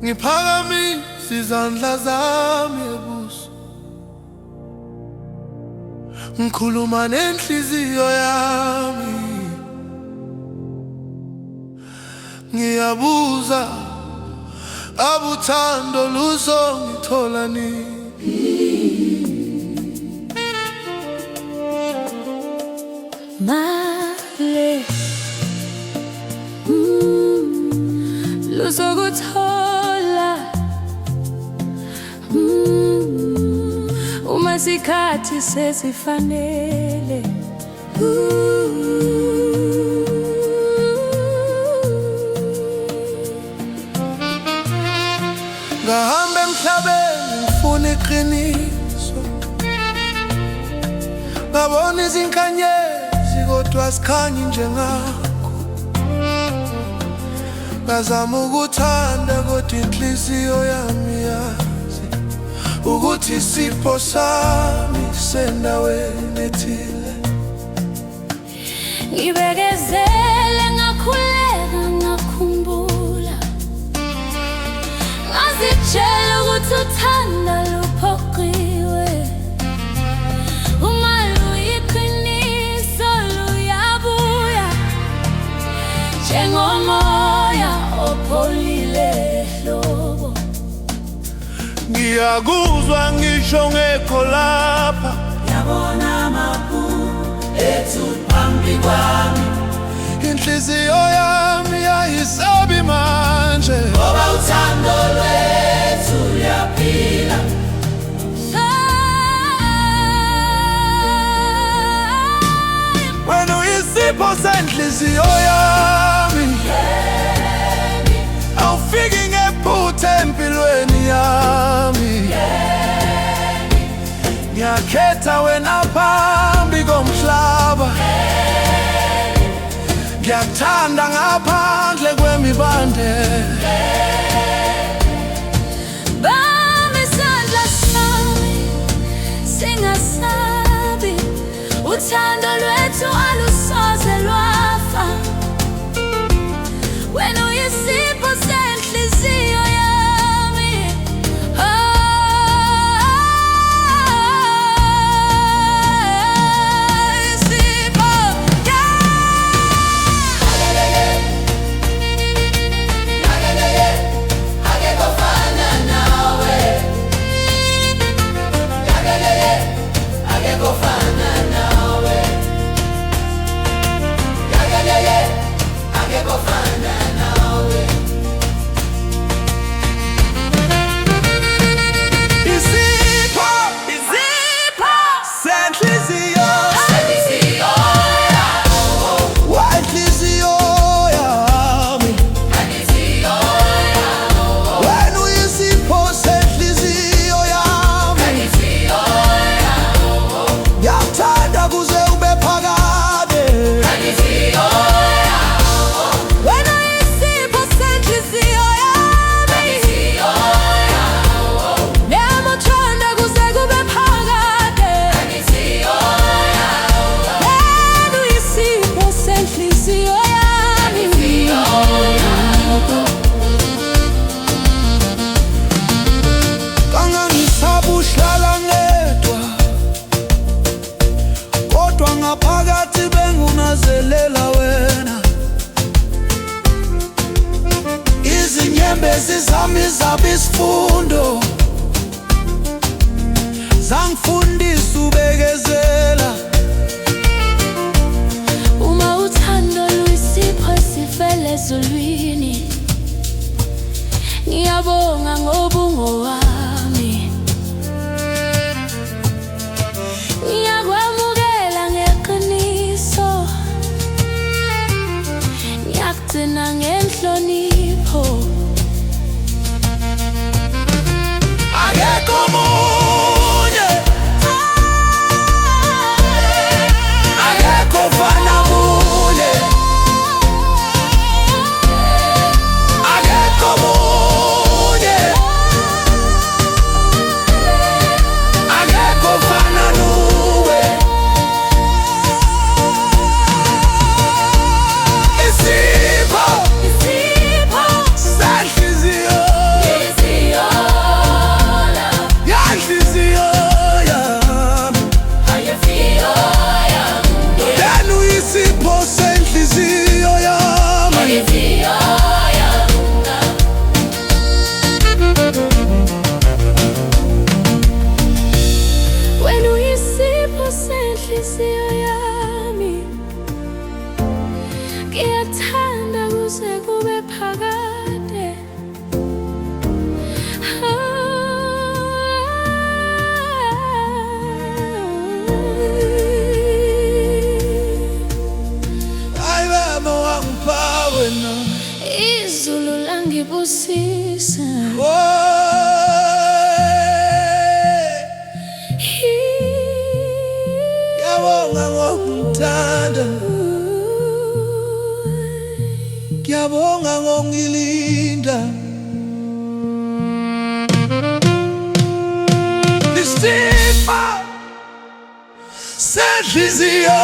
Ngiphakamisa izandla zami ebuso, ngikhuluma nenhliziyo yami, ngiyabuza abuthando luzongithola nini. Male luzokuthola uma isikhathi sesifanele. Ngahamba emhlabeni ngifuna iqiniso, ngabona izinkanyezi kodwa azikhanyi njengakho. Ngazama ukuthanda kodwa inhliziyo yami yazi ukuthi isipho sami sendaweni ethile. Ngibekezele ngakhuleka ngakhumbula, ngazitshela ukuthi uthanda luphoqiwe. Uma luyiqiniso luyabuya njengomoya opholile ehlobo. Ngiyakuzwa ngisho ngekho lapha, ngiyabona amaphupho ethu phambi kwami. inhliziyo yami yayisabi manje, Ngoba uthando lwethu luyaphila. wena uyisipho senhliziyo yami, awufiki ngephutha empilweni yami. Ngiyakhetha wena phambi komhlaba, ngiyakuthanda ngaphandle kwemibandela. Bamba isandla sami singasabi, uthando lwethu alusoze lwafa. Wena uyisipho senhliziyo yami, isipho, Akekofana nawe, akekofana nawe, akekofana nawe. Isipho senhliziyo, Senhliziyo wenhliziyo yami. Senhliziyo Wena uyisipho senhliziyo yami, Senhliziyo ngiyakuthanda kuze ube phakade. Senhliziyo wena uyisipho senhliziyo yami, ngiyamuthanda kuze kube phakade. Senhliziyo Wena uyisipho senhliziyo yami, Kangangisaba uhlala ngedwa, kodwa ngaphakathi bengunazelela wena. Izinyembezi zami zaba isifundo, zangifundisa ubekezela. uma uthando luyisipho esivela ezulwini, ngiyabonga ngobungo wami. Ngiyakwamukela ngeqiniso, ngiyakugcina ngenhlonipho. Akekho omunye ungibusise. Ngiyabonga ngokumthanda, ngiyabonga ngongilinda. Isipho senhliziyo